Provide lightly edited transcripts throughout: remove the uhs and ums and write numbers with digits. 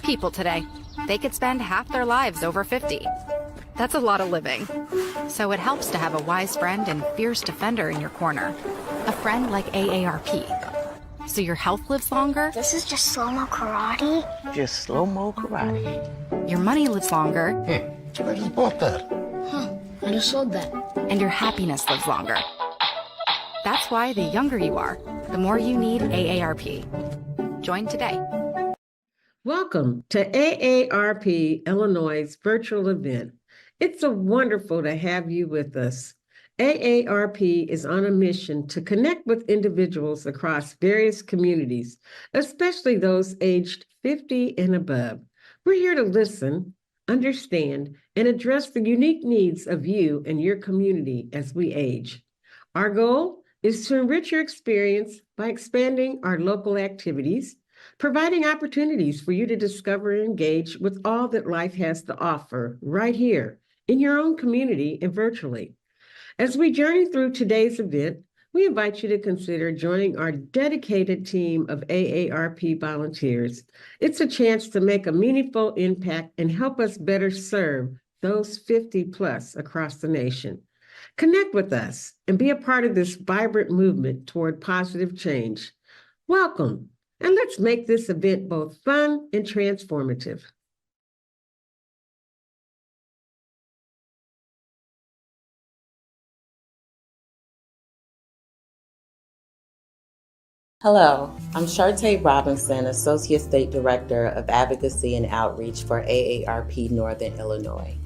people today. They could spend half their lives over 50. That's a lot of living. So it helps to have a wise friend and fierce defender in your corner. A friend like AARP. So your health lives longer. This is just slow-mo karate? Just slow-mo karate. Your money lives longer. I just bought that. I just sold that. And your happiness lives longer. That's why the younger you are, the more you need AARP. Join today. Welcome to AARP Illinois' virtual event. It's so wonderful to have you with us. AARP is on a mission to connect with individuals across various communities, especially those aged 50 and above. We're here to listen, understand, and address the unique needs of you and your community as we age. Our goal is to enrich your experience by expanding our local activities, providing opportunities for you to discover and engage with all that life has to offer right here in your own community and virtually. As we journey through today's event, we invite you to consider joining our dedicated team of AARP volunteers. It's a chance to make a meaningful impact and help us better serve those 50 plus across the nation. Connect with us and be a part of this vibrant movement toward positive change. Welcome, and let's make this event both fun and transformative. Hello, I'm Shartae Robinson, Associate State Director of Advocacy and Outreach for AARP Northern Illinois.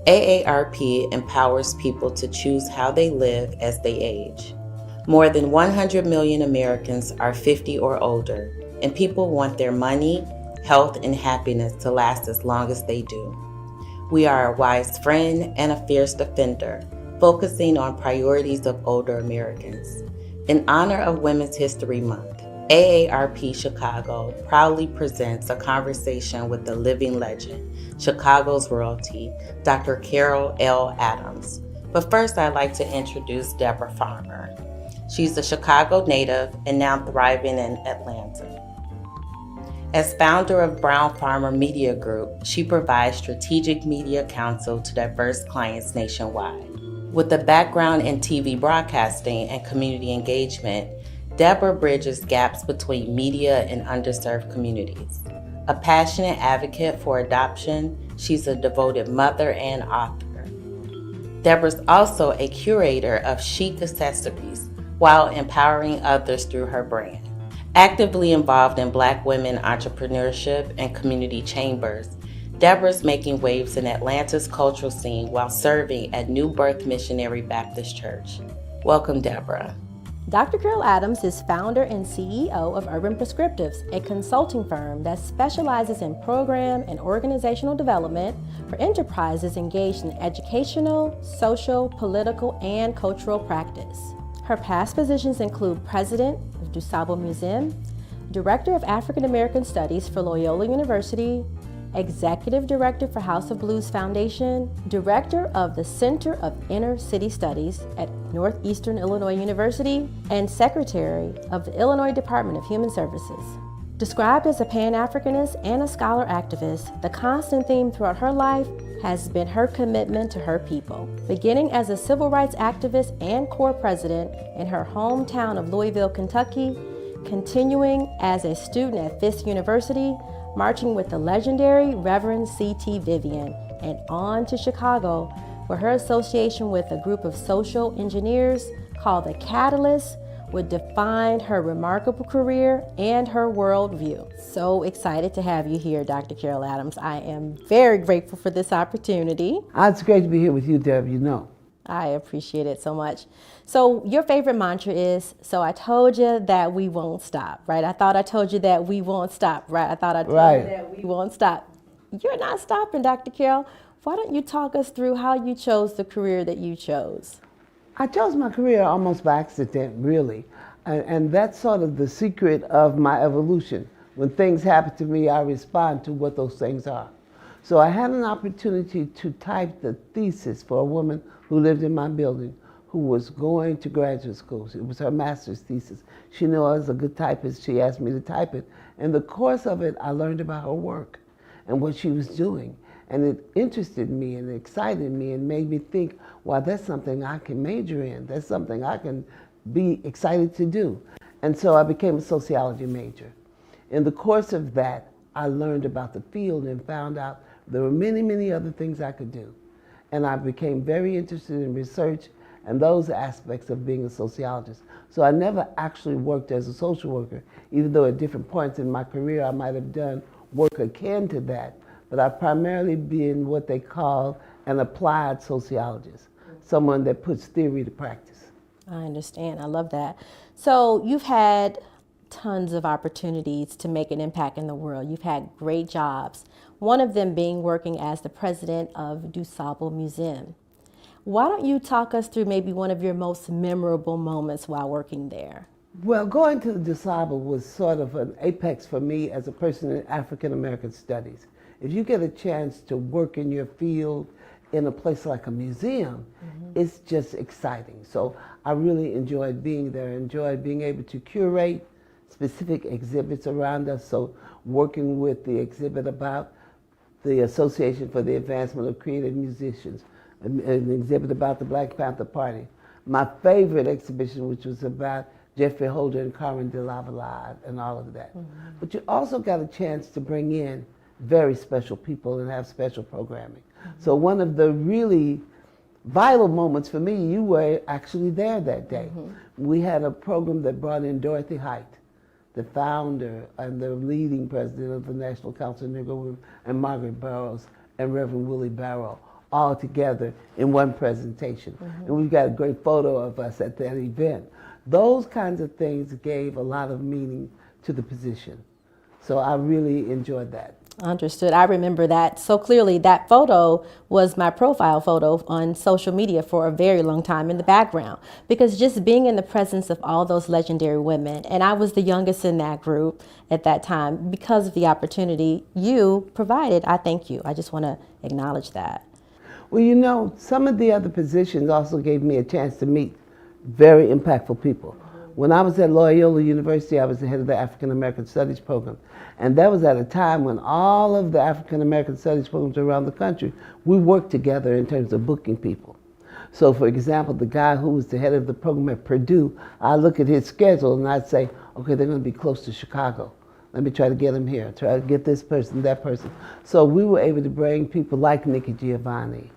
AARP empowers people to choose how they live as they age. More than 100 million Americans are 50 or older, and people want their money, health, and happiness to last as long as they do. We are a wise friend and a fierce defender, focusing on priorities of older Americans. In honor of Women's History Month, AARP Chicago proudly presents a conversation with the living legend, Chicago's royalty, Dr. Carol L. Adams. But first, I'd like to introduce Deborah Farmer. She's a Chicago native and now thriving in Atlanta. As founder of Brown Farmer Media Group, she provides strategic media counsel to diverse clients nationwide. With a background in TV broadcasting and community engagement, Deborah bridges gaps between media and underserved communities. A passionate advocate for adoption, she's a devoted mother and author. Deborah's also a curator of chic accessories while empowering others through her brand. Actively involved in Black women entrepreneurship and community chambers, Deborah's making waves in Atlanta's cultural scene while serving at New Birth Missionary Baptist Church. Welcome, Deborah. Dr. Carol Adams is founder and CEO of Urban Prescriptives, a consulting firm that specializes in program and organizational development for enterprises engaged in educational, social, political, and cultural practice. Her past positions include President of DuSable Museum, Director of African American Studies for Loyola University, Executive Director for House of Blues Foundation, Director of the Center of Inner City Studies at Northeastern Illinois University, and Secretary of the Illinois Department of Human Services. Described as a Pan-Africanist and a scholar activist, the constant theme throughout her life has been her commitment to her people. Beginning as a civil rights activist and corps president in her hometown of Louisville, Kentucky, continuing as a student at Fisk University, marching with the legendary Reverend C.T. Vivian, and on to Chicago, where her association with a group of social engineers called the Catalyst would define her remarkable career and her worldview. So excited to have you here, Dr. Carol Adams. I am very grateful for this opportunity. It's great to be here with you, Deb, you know. I appreciate it so much. So your favorite mantra is, so I told you that we won't stop, right? I thought I told you that we won't stop, right? I thought I told you that we won't stop. You're not stopping, Dr. Carol. Why don't you talk us through how you chose the career that you chose? I chose my career almost by accident, really. And that's sort of the secret of my evolution. When things happen to me, I respond to what those things are. So I had an opportunity to type the thesis for a woman who lived in my building, who was going to graduate school. It was her master's thesis. She knew I was a good typist. She asked me to type it. In the course of it, I learned about her work and what she was doing. And it interested me and excited me and made me think, wow, that's something I can major in. That's something I can be excited to do. And so I became a sociology major. In the course of that, I learned about the field and found out there were many, many other things I could do. And I became very interested in research and those aspects of being a sociologist. So I never actually worked as a social worker, even though at different points in my career I might have done work akin to that. But I've primarily been what they call an applied sociologist, someone that puts theory to practice. I understand. I love that. So you've had tons of opportunities to make an impact in the world. You've had great jobs, one of them being working as the president of DuSable Museum. Why don't you talk us through maybe one of your most memorable moments while working there? Well, going to the DuSable was sort of an apex for me as a person in African American studies. If you get a chance to work in your field in a place like a museum, it's just exciting. So I really enjoyed being there, enjoyed being able to curate specific exhibits around us. So working with the exhibit about the Association for the Advancement of Creative Musicians, an exhibit about the Black Panther Party. My favorite exhibition, which was about Jeffrey Holder and Carmen de Lavallade and all of that. But you also got a chance to bring in very special people and have special programming. So one of the really vital moments for me, you were actually there that day. We had a program that brought in Dorothy Height, the founder and the leading president of the National Council of Negro Women, and Margaret Burroughs and Reverend Willie Barrow, all together in one presentation. And we've got a great photo of us at that event. Those kinds of things gave a lot of meaning to the position. So I really enjoyed that. Understood. I remember that so clearly. That photo was my profile photo on social media for a very long time in the background, because just being in the presence of all those legendary women, and I was the youngest in that group at that time, because of the opportunity you provided, I thank you. I just want to acknowledge that. Well, you know, some of the other positions also gave me a chance to meet very impactful people. When I was at Loyola University, I was the head of the African American Studies program. And that was at a time when all of the African American Studies programs around the country, we worked together in terms of booking people. So for example, the guy who was the head of the program at Purdue, I look at his schedule and I'd say, okay, they're going to be close to Chicago. Let me try to get them here, try to get this person, that person. So we were able to bring people like Nikki Giovanni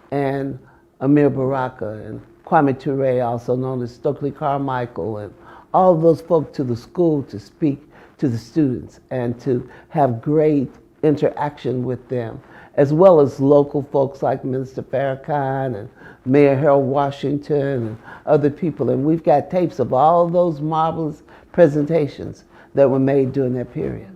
and Amir Baraka and Kwame Ture, also known as Stokely Carmichael, and all of those folk to the school to speak to the students and to have great interaction with them, as well as local folks like Minister Farrakhan and Mayor Harold Washington and other people. And we've got tapes of all those marvelous presentations that were made during that period.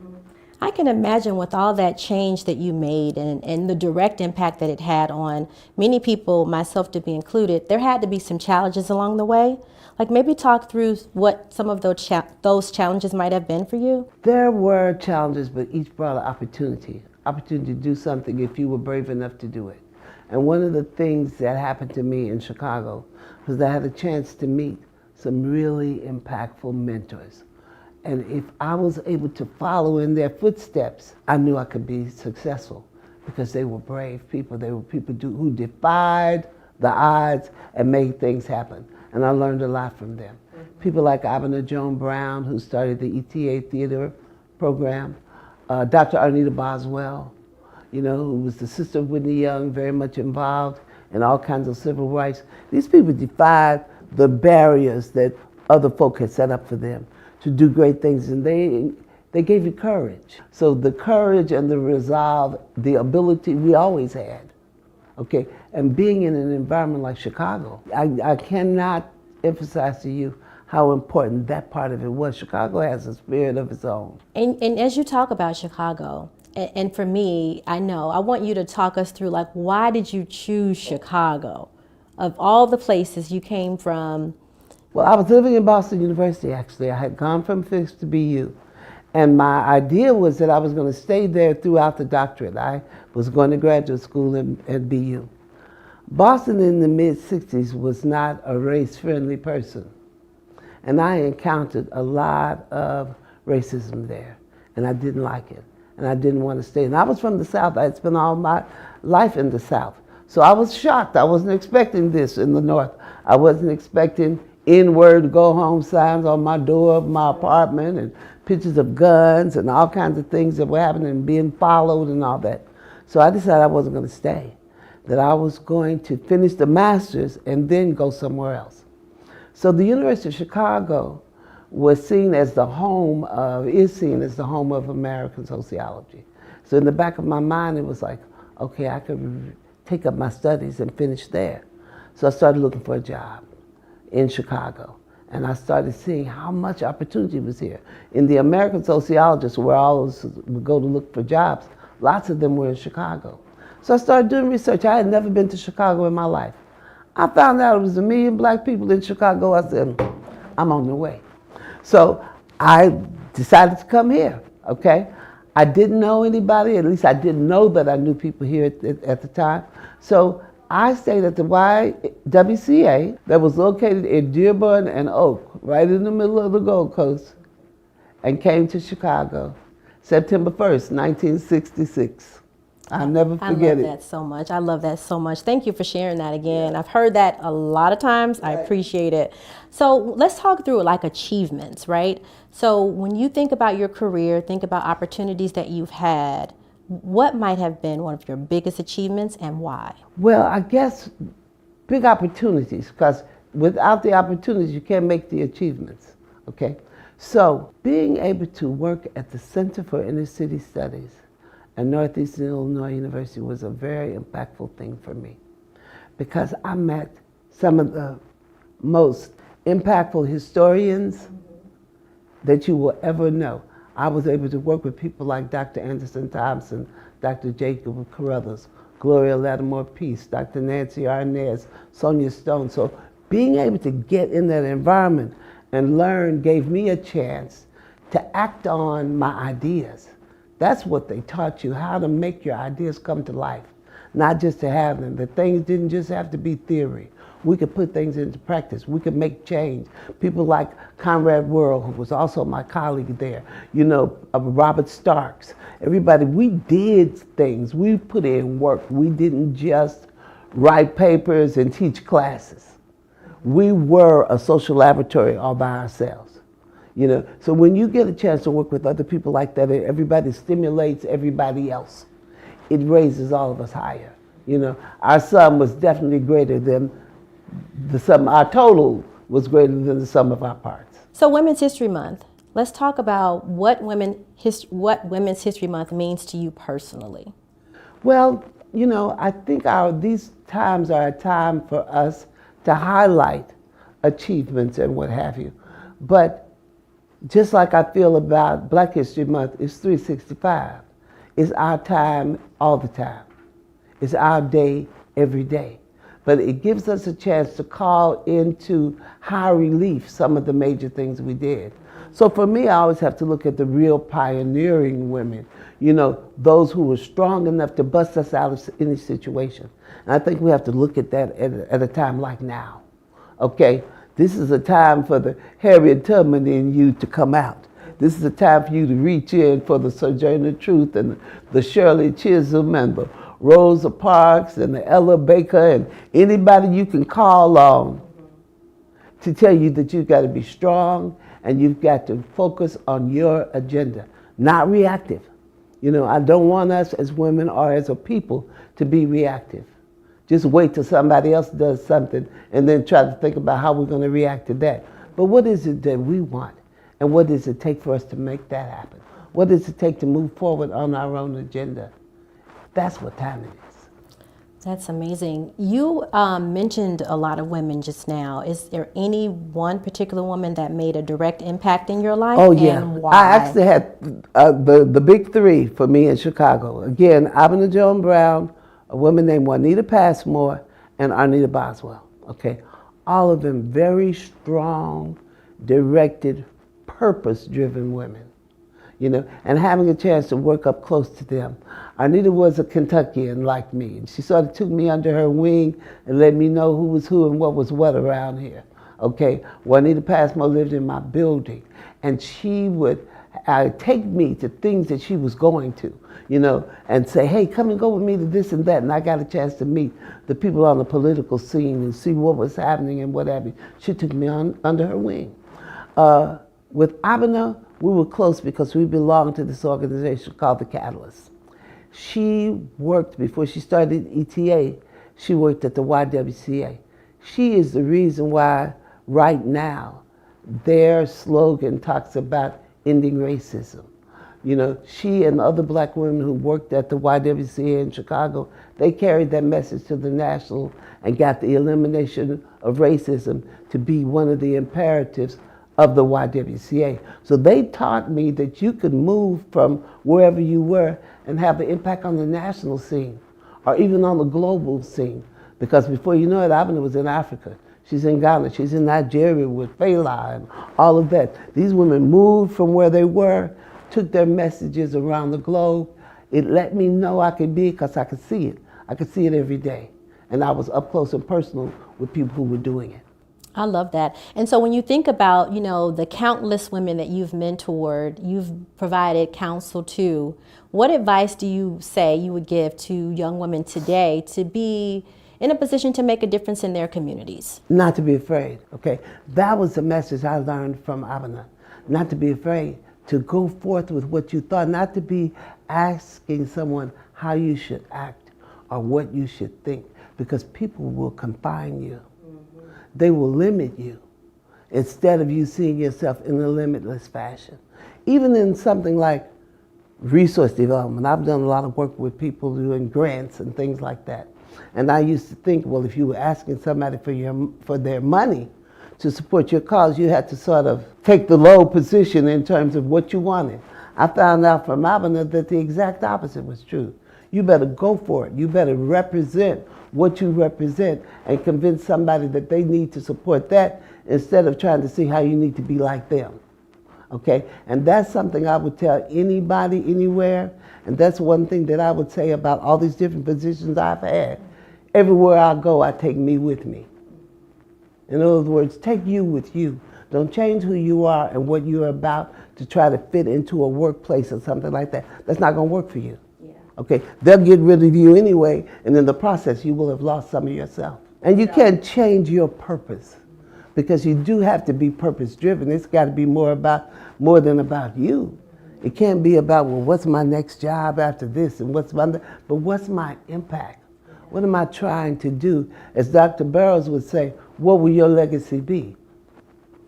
I can imagine with all that change that you made and the direct impact that it had on many people, myself to be included, there had to be some challenges along the way. Like maybe talk through what some of those challenges might have been for you. There were challenges, but each brought an opportunity to do something if you were brave enough to do it. And one of the things that happened to me in Chicago was that I had a chance to meet some really impactful mentors. And if I was able to follow in their footsteps, I knew I could be successful because they were brave people. They were people who defied the odds and made things happen. And I learned a lot from them. People like Abner Joan Brown, who started the ETA theater program, Dr. Arnita Boswell, you know, who was the sister of Whitney Young, very much involved in all kinds of civil rights. These people defied the barriers that other folk had set up for them to do great things, and they gave you courage. So the courage and the resolve, the ability we always had. Okay, and being in an environment like Chicago, I cannot emphasize to you how important that part of it was. Chicago has a spirit of its own. And as you talk about Chicago, and for me, I want you to talk us through, like, why did you choose Chicago? Of all the places you came from. Well, I was living in Boston University, actually. I had gone from Fisk to BU. And my idea was that I was going to stay there throughout the doctorate. I was going to graduate school at BU. Boston in the mid-60s was not a race-friendly person. And I encountered a lot of racism there. and I didn't like it, and I didn't want to stay. And I was from the South. I had spent all my life in the South. So I was shocked. I wasn't expecting this in the North. I wasn't expecting N-word go home signs on my door of my apartment and pictures of guns and all kinds of things that were happening and being followed and all that. So I decided I wasn't going to stay, that I was going to finish the master's and then go somewhere else. So the University of Chicago was seen as the home of, is seen as the home of American sociology. So in the back of my mind, it was like, okay, I could take up my studies and finish there. So I started looking for a job in Chicago. And I started seeing how much opportunity was here. In the American sociologists, where I always would go to look for jobs, lots of them were in Chicago. So I started doing research. I had never been to Chicago in my life. I found out it was 1 million black people in Chicago. I said, I'm on the way. So I decided to come here, okay? I didn't know anybody, at least I didn't know that I knew people here at the time. So I stayed at the YWCA that was located in Dearborn and Oak, right in the middle of the Gold Coast, and came to Chicago September 1st, 1966. I'll never forget it. I love that so much. I love that so much. Thank you for sharing that again. I've heard that a lot of times. I appreciate it. So let's talk through like achievements, right? So when you think about your career, think about opportunities that you've had, what might have been one of your biggest achievements and why? Well, I guess big opportunities, because without the opportunities, you can't make the achievements, okay? So being able to work at the Center for Inner City Studies at Northeastern Illinois University was a very impactful thing for me, because I met some of the most impactful historians that you will ever know. I was able to work with people like Dr. Anderson Thompson, Dr. Jacob Carruthers, Gloria Lattimore Peace, Dr. Nancy Arnaz, Sonia Stone. So being able to get in that environment and learn gave me a chance to act on my ideas. That's what they taught you, how to make your ideas come to life, not just to have them. The things didn't just have to be theory. We could put things into practice. We could make change. People like Conrad Worrell, who was also my colleague there, you know, Robert Starks, everybody, we did things. We put in work. We didn't just write papers and teach classes. We were a social laboratory all by ourselves, you know. So when you get a chance to work with other people like that, everybody stimulates everybody else. It raises all of us higher, you know. Our sum was definitely greater than the sum, our total was greater than the sum of our parts. So Women's History Month, let's talk about what Women's History Month means to you personally. Well, you know, I think these times are a time for us to highlight achievements and what have you. But just like I feel about Black History Month, it's 365. It's our time all the time. It's our day every day. But it gives us a chance to call into high relief some of the major things we did. So for me, I always have to look at the real pioneering women, you know, those who were strong enough to bust us out of any situation. And I think we have to look at that at a time like now, okay? This is a time for the Harriet Tubman in you to come out. This is a time for you to reach in for the Sojourner Truth and the Shirley Chisholm and the Rosa Parks and the Ella Baker and anybody you can call on to tell you that you've got to be strong and you've got to focus on your agenda, not reactive. You know, I don't want us as women or as a people to be reactive. Just wait till somebody else does something and then try to think about how we're going to react to that. But what is it that we want? And what does it take for us to make that happen? What does it take to move forward on our own agenda? That's what time it is. That's amazing. You mentioned a lot of women just now. Is there any one particular woman that made a direct impact in your life? Oh, yeah. And why? I actually had the big three for me in Chicago. Again, Abner Joan Brown, a woman named Juanita Passmore, and Arnita Boswell. Okay, all of them very strong, directed, purpose-driven women. You know, and having a chance to work up close to them. Arnita was a Kentuckian like me, and she sort of took me under her wing and let me know who was who and what was what around here. Okay, Juanita Passmore lived in my building, and she would take me to things that she was going to, and say, hey, come and go with me to this and that. And I got a chance to meet the people on the political scene and see what was happening and what have you. She took me under her wing. With Abena, we were close because we belonged to this organization called the Catalyst. She worked, before she started ETA, she worked at the YWCA. She is the reason why right now their slogan talks about ending racism. She and other black women who worked at the YWCA in Chicago, they carried that message to the national and got the elimination of racism to be one of the imperatives of the YWCA. So they taught me that you could move from wherever you were and have an impact on the national scene or even on the global scene. Because before you know it, Abena was in Africa. She's in Ghana, she's in Nigeria with Fela and all of that. These women moved from where they were, took their messages around the globe. It let me know I could be, because I could see it. I could see it every day. And I was up close and personal with people who were doing it. I love that. And so when you think about, the countless women that you've mentored, you've provided counsel to, what advice do you say you would give to young women today to be in a position to make a difference in their communities? Not to be afraid, okay? That was the message I learned from Abena. Not to be afraid, to go forth with what you thought, not to be asking someone how you should act or what you should think, because people will confine you. They will limit you instead of you seeing yourself in a limitless fashion. Even in something like resource development, I've done a lot of work with people doing grants and things like that. And I used to think, well, if you were asking somebody for their money to support your cause, you had to sort of take the low position in terms of what you wanted. I found out from Abena that the exact opposite was true. You better go for it. You better represent what you represent and convince somebody that they need to support that instead of trying to see how you need to be like them. Okay? And that's something I would tell anybody, anywhere. And that's one thing that I would say about all these different positions I've had. Everywhere I go, I take me with me. In other words, take you with you. Don't change who you are and what you're about to try to fit into a workplace or something like that. That's not going to work for you. Okay, they'll get rid of you anyway, and in the process, you will have lost some of yourself. And you can't change your purpose, because you do have to be purpose-driven. It's got to be more than about you. It can't be about, well, what's my next job after this, and but what's my impact? What am I trying to do? As Dr. Burroughs would say, what will your legacy be?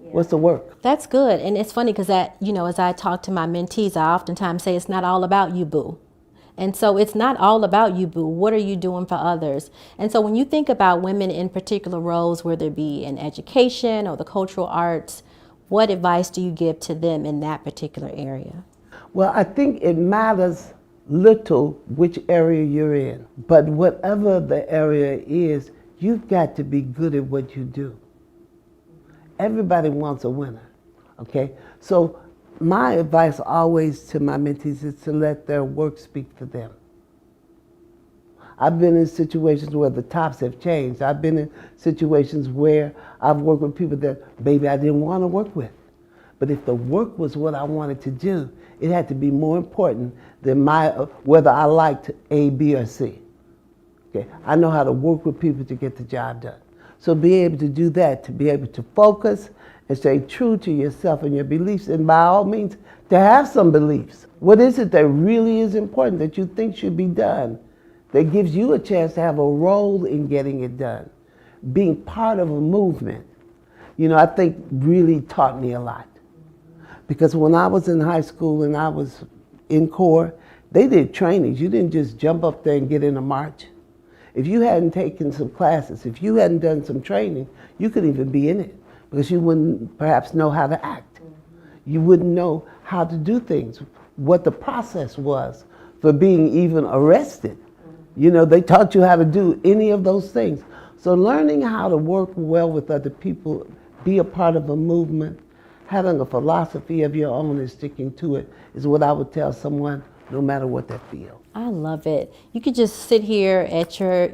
What's the work? That's good, and it's funny because as I talk to my mentees, I oftentimes say it's not all about you, boo. And so it's not all about you, boo. What are you doing for others? And so when you think about women in particular roles, whether it be in education or the cultural arts, what advice do you give to them in that particular area? Well, I think it matters little which area you're in. But whatever the area is, you've got to be good at what you do. Everybody wants a winner, okay? So my advice always to my mentees is to let their work speak for them. I've been in situations where the tops have changed. I've been in situations where I've worked with people that maybe I didn't want to work with. But if the work was what I wanted to do, it had to be more important than whether I liked A, B, or C. Okay, I know how to work with people to get the job done. So be able to do that, to be able to focus and stay true to yourself and your beliefs, and by all means, to have some beliefs. What is it that really is important that you think should be done that gives you a chance to have a role in getting it done? Being part of a movement, I think really taught me a lot. Because when I was in high school and I was in Corps, they did trainings. You didn't just jump up there and get in a march. If you hadn't taken some classes, if you hadn't done some training, you couldn't even be in it, because you wouldn't perhaps know how to act. You wouldn't know how to do things, what the process was for being even arrested. They taught you how to do any of those things. So learning how to work well with other people, be a part of a movement, having a philosophy of your own and sticking to it is what I would tell someone, no matter what they feel. I love it. You could just sit here at your,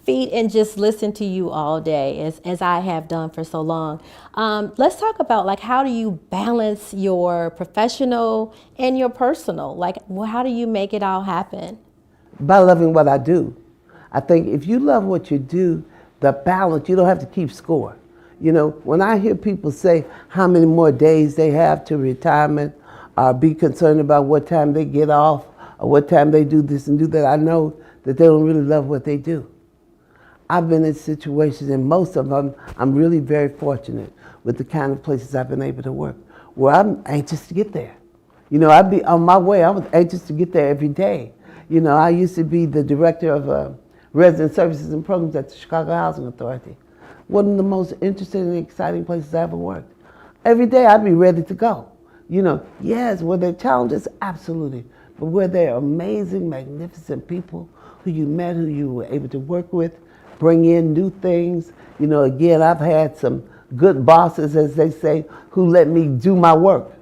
feet and just listen to you all day, as I have done for so long. Let's talk about, like, how do you balance your professional and your personal? Like, how do you make it all happen? By loving what I do. I think if you love what you do, the balance, you don't have to keep score. You know, when I hear people say how many more days they have to retirement, or be concerned about what time they get off, or what time they do this and do that, I know that they don't really love what they do. I've been in situations, and most of them, I'm really very fortunate with the kind of places I've been able to work, where I'm anxious to get there. You know, I'd be on my way, I was anxious to get there every day. You know, I used to be the director of resident services and programs at the Chicago Housing Authority. One of the most interesting and exciting places I ever worked. Every day I'd be ready to go. You know, yes, were there challenges? Absolutely. But were there amazing, magnificent people who you met, who you were able to work with, bring in new things? You know, again, I've had some good bosses, as they say, who let me do my work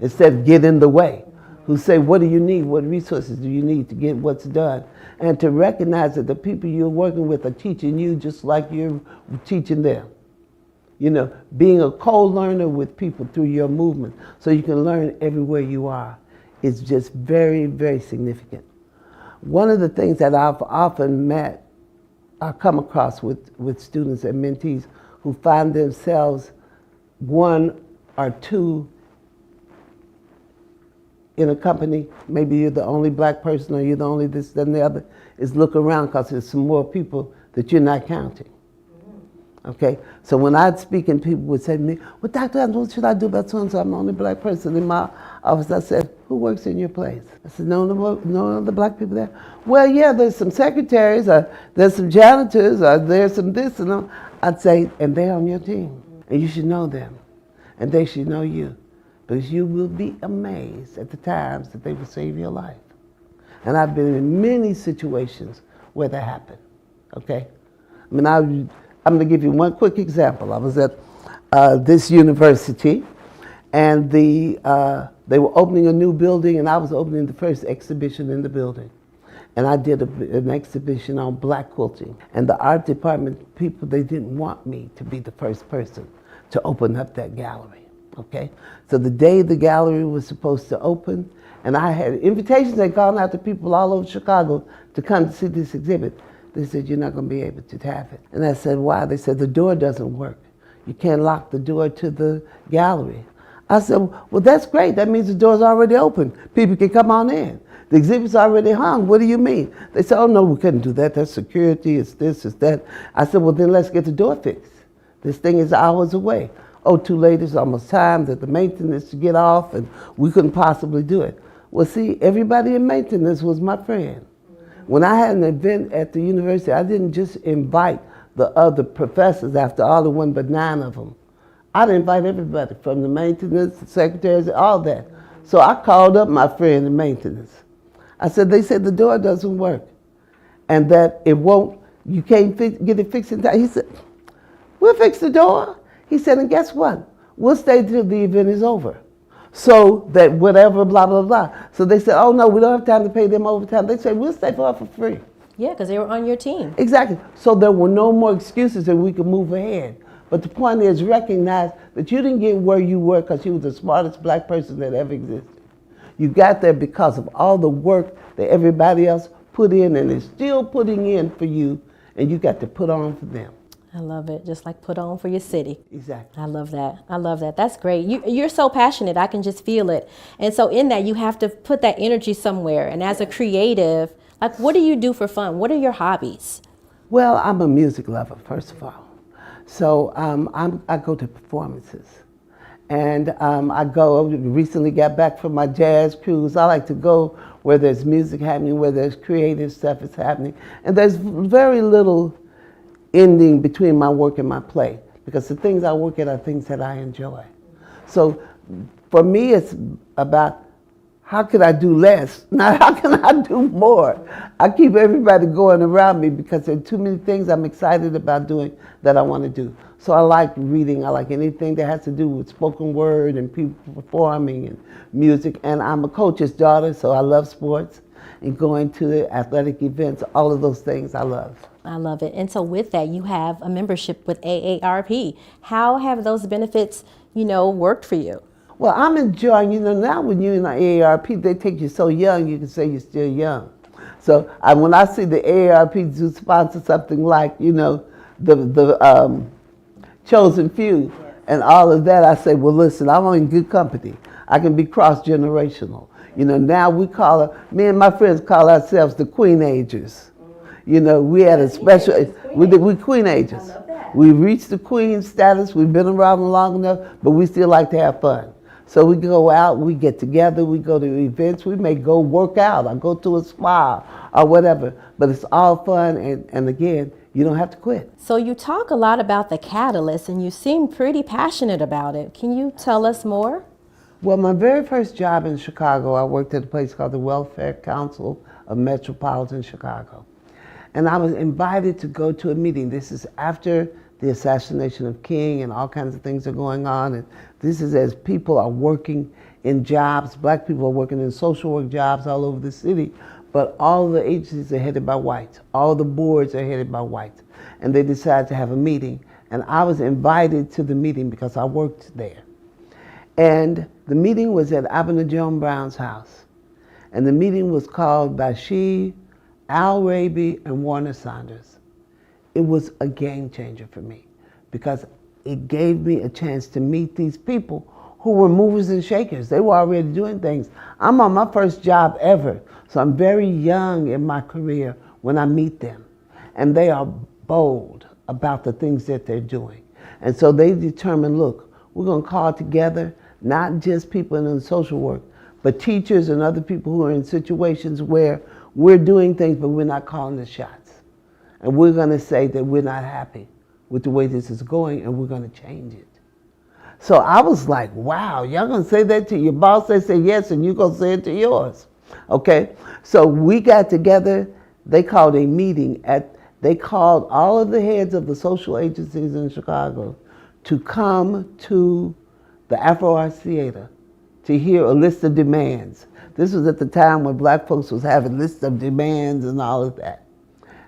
instead of get in the way, who say, what do you need? What resources do you need to get what's done? And to recognize that the people you're working with are teaching you just like you're teaching them. You know, being a co-learner with people through your movement so you can learn everywhere you are is just very, very significant. One of the things that I've often met, I come across with students and mentees who find themselves one or two in a company, maybe you're the only black person or you're the only this, that, and the other, is look around because there's some more people that you're not counting. Okay, so when I'd speak and people would say to me, well, Dr. Adams, what should I do about so-and-so? I'm the only black person in my office. I said, who works in your place? I said, no other black people there? Well, yeah, there's some secretaries, or there's some janitors, or there's some this and that. I'd say, and they're on your team, and you should know them, and they should know you, because you will be amazed at the times that they will save your life. And I've been in many situations where that happened, okay? I mean, I'm going to give you one quick example. I was at this university, and they were opening a new building, and I was opening the first exhibition in the building. And I did an exhibition on black quilting. And the art department people, they didn't want me to be the first person to open up that gallery, okay? So the day the gallery was supposed to open, and I had invitations that gone out to people all over Chicago to come to see this exhibit. They said, you're not going to be able to have it. And I said, why? They said, the door doesn't work. You can't lock the door to the gallery. I said, well, that's great. That means the door's already open. People can come on in. The exhibit's already hung. What do you mean? They said, oh, no, we couldn't do that. That's security. It's this, it's that. I said, well, then let's get the door fixed. This thing is hours away. Oh, too late. It's almost time that the maintenance to get off, and we couldn't possibly do it. Well, see, everybody in maintenance was my friend. When I had an event at the university, I didn't just invite the other professors after all the 1 but 9 of them. I'd invite everybody from the maintenance, the secretaries, all that. So I called up my friend in maintenance. I said, they said the door doesn't work and that it won't, you can't get it fixed in time. He said, we'll fix the door. He said, and guess what? We'll stay till the event is over. So that whatever, blah, blah, blah. So they said, oh no, we don't have time to pay them overtime. They said, we'll stay for free. Yeah, because they were on your team. Exactly. So there were no more excuses and we could move ahead. But the point is, recognize that you didn't get where you were because you were the smartest black person that ever existed. You got there because of all the work that everybody else put in and is still putting in for you, and you got to put on for them. I love it. Just like put on for your city. Exactly. I love that. I love that. That's great. You're so passionate. I can just feel it. And so in that, you have to put that energy somewhere. And as a creative, like, what do you do for fun? What are your hobbies? Well, I'm a music lover, first of all. So I go to performances. And I recently got back from my jazz cruise. I like to go where there's music happening, where there's creative stuff is happening. And there's very little ending between my work and my play, because the things I work at are things that I enjoy. So for me, it's about how can I do less, not how can I do more. I keep everybody going around me because there are too many things I'm excited about doing that I want to do. So I like reading, I like anything that has to do with spoken word and people performing and music. And I'm a coach's daughter, so I love sports and going to the athletic events, all of those things I love. I love it. And so with that, you have a membership with AARP. How have those benefits, worked for you? Well, I'm enjoying, now when you're in the AARP, they take you so young, you can say you're still young. So when I see the AARP do sponsor something like, the chosen few and all of that, I say, well, listen, I'm in good company. I can be cross-generational. Now me and my friends call ourselves the Queen Agers. We had a special, we Queen Agers. We reached the Queen status, we've been around long enough, but we still like to have fun. So we go out, we get together, we go to events, we may go work out or go to a spa or whatever, but it's all fun, and again, you don't have to quit. So you talk a lot about the catalyst and you seem pretty passionate about it. Can you tell us more? Well, my very first job in Chicago, I worked at a place called the Welfare Council of Metropolitan Chicago. And I was invited to go to a meeting. This is after the assassination of King and all kinds of things are going on. And this is as people are working in jobs, black people are working in social work jobs all over the city, but all the agencies are headed by whites. All the boards are headed by whites. And they decided to have a meeting. And I was invited to the meeting because I worked there. And the meeting was at Abner Joan Brown's house. And the meeting was called Bashir, Al Raby, and Warner Saunders. It was a game changer for me because it gave me a chance to meet these people who were movers and shakers. They were already doing things. I'm on my first job ever, so I'm very young in my career when I meet them. And they are bold about the things that they're doing. And so they determined, look, we're gonna call together not just people in social work, but teachers and other people who are in situations where we're doing things, but we're not calling the shots. And we're gonna say that we're not happy with the way this is going, and we're gonna change it. So I was like, wow, y'all gonna say that to your boss? They say yes, and you're gonna say it to yours. Okay, so we got together, they called a meeting they called all of the heads of the social agencies in Chicago to come to the Afro Arts Theater to hear a list of demands. This was at the time when black folks was having lists of demands and all of that.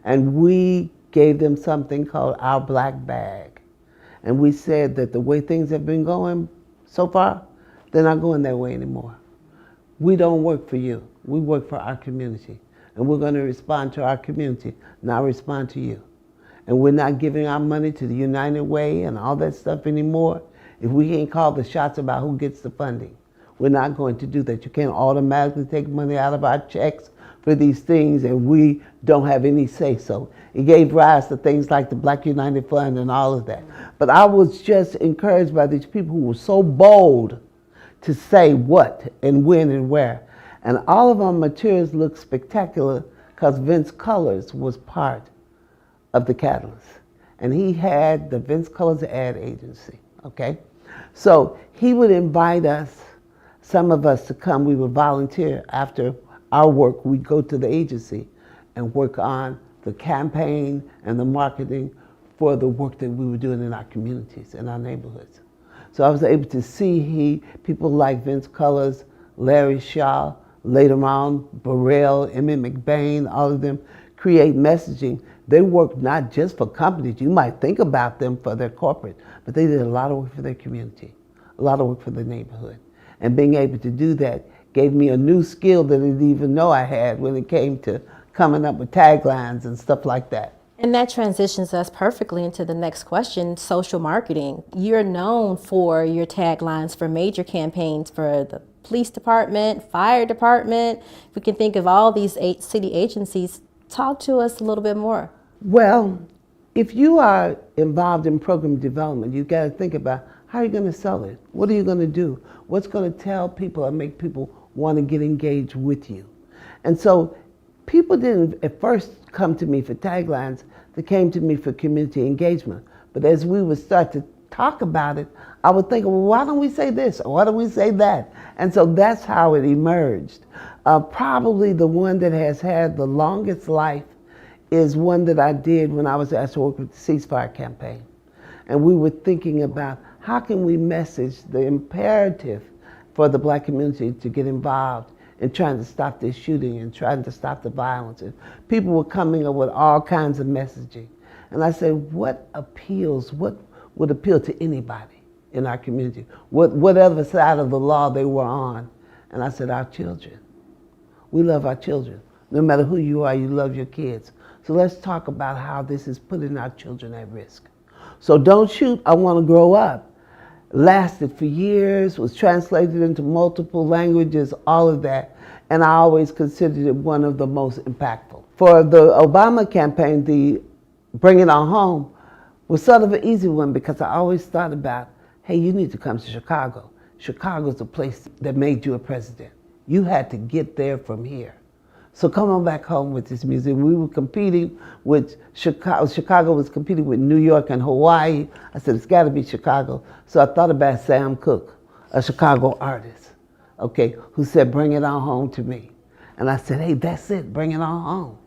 And we gave them something called our black bag. And we said that the way things have been going so far, they're not going that way anymore. We don't work for you. We work for our community. And we're going to respond to our community, not respond to you. And we're not giving our money to the United Way and all that stuff anymore. If we can't call the shots about who gets the funding, we're not going to do that. You can't automatically take money out of our checks for these things and we don't have any say so. It gave rise to things like the Black United Fund and all of that. But I was just encouraged by these people who were so bold to say what and when and where. And all of our materials looked spectacular because Vince Colors was part of the catalyst. And he had the Vince Colors ad agency, okay? So he would invite us, some of us to come. We would volunteer after our work. We'd go to the agency and work on the campaign and the marketing for the work that we were doing in our communities, in our neighborhoods. So I was able to see people like Vince Colors, Larry Shaw, later on Burrell, Emmett McBain, all of them create messaging. They worked not just for companies. You might think about them for their corporate, but they did a lot of work for their community, a lot of work for the neighborhood. And being able to do that gave me a new skill that I didn't even know I had when it came to coming up with taglines and stuff like that. And that transitions us perfectly into the next question, social marketing. You're known for your taglines for major campaigns for the police department, fire department. We can think of all these 8 city agencies. Talk to us a little bit more. Well, if you are involved in program development, you've got to think about how you're going to sell it. What are you going to do? What's going to tell people and make people want to get engaged with you? And so people didn't at first come to me for taglines. They came to me for community engagement. But as we would start to talk about it, I would think, well, why don't we say this? Or why don't we say that? And so that's how it emerged. Probably the one that has had the longest life is one that I did when I was asked to work with the ceasefire campaign. And we were thinking about how can we message the imperative for the black community to get involved in trying to stop this shooting and trying to stop the violence. And people were coming up with all kinds of messaging. And I said, what would appeal to anybody in our community? Whatever side of the law they were on. And I said, our children. We love our children. No matter who you are, you love your kids. So let's talk about how this is putting our children at risk. So Don't Shoot, I Want to Grow Up lasted for years, was translated into multiple languages, all of that. And I always considered it one of the most impactful. For the Obama campaign, the Bring It On Home was sort of an easy one because I always thought about, hey, you need to come to Chicago. Chicago's the place that made you a president. You had to get there from here. So come on back home with this music. We were competing with Chicago. Chicago was competing with New York and Hawaii. I said, it's got to be Chicago. So I thought about Sam Cooke, a Chicago artist, okay, who said, bring it on home to me. And I said, hey, that's it, bring it on home.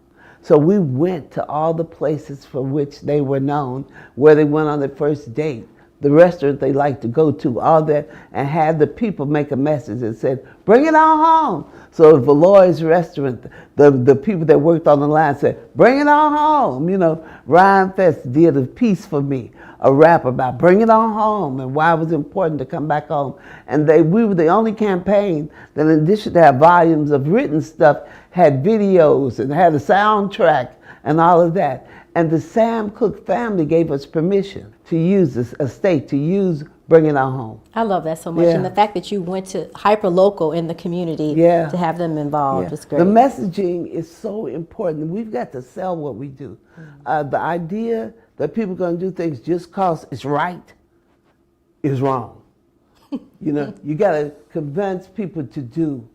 So we went to all the places for which they were known, where they went on their first date, the restaurant they liked to go to, all that, and had the people make a message that said, bring it on home. So at Valori's restaurant, the people that worked on the line said, bring it on home. You know, Ryan Fest did a piece for me, a rap about bring it on home and why it was important to come back home. And we were the only campaign that, in addition to have volumes of written stuff, had videos and had a soundtrack and all of that. And the Sam Cooke family gave us permission to use this estate, to use Bring It On Home. I love that so much. Yeah. And the fact that you went to hyper-local in the community to have them involved is great. The messaging is so important. We've got to sell what we do. The idea that people are going to do things just because it's right is wrong. You know, you got to convince people to do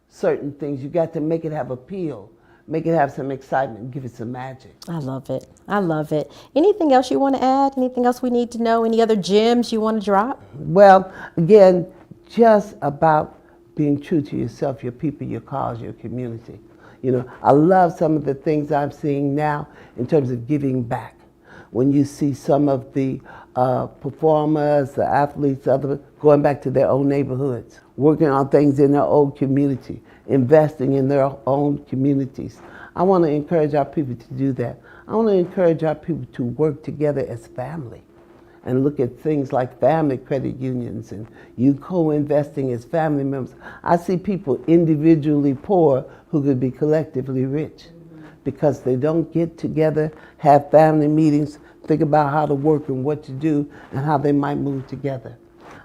certain things. You got to make it have appeal. Make it have some excitement, give it some magic. I love it. I love it. Anything else you want to add? Anything else we need to know? Any other gems you want to drop? Well, again, just about being true to yourself, your people, your cause, your community. You know, I love some of the things I'm seeing now in terms of giving back. When you see some of the performers, the athletes, going back to their own neighborhoods, working on things in their own community, investing in their own communities. I want to encourage our people to do that. I want to encourage our people to work together as family and look at things like family credit unions and you co-investing as family members. I see people individually poor who could be collectively rich because they don't get together, have family meetings, think about how to work and what to do and how they might move together.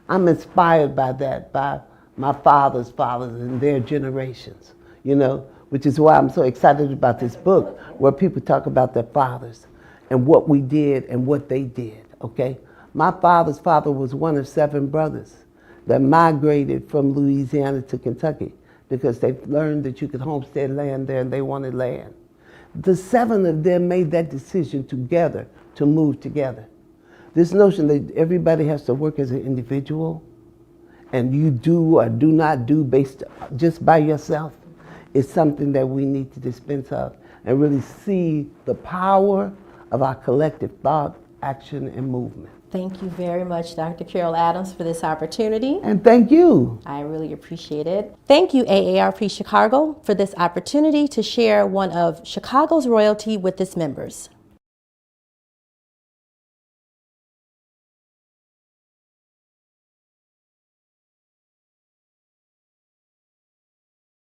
I'm inspired by that, by my father's fathers and their generations, you know, which is why I'm so excited about this book where people talk about their fathers and what we did and what they did, okay? My father's father was one of 7 brothers that migrated from Louisiana to Kentucky because they learned that you could homestead land there and they wanted land. The 7 of them made that decision together to move together. This notion that everybody has to work as an individual and you do or do not do based just by yourself is something that we need to dispense of and really see the power of our collective thought, action, and movement. Thank you very much, Dr. Carol Adams, for this opportunity. And thank you. I really appreciate it. Thank you, AARP Chicago, for this opportunity to share one of Chicago's royalty with its members.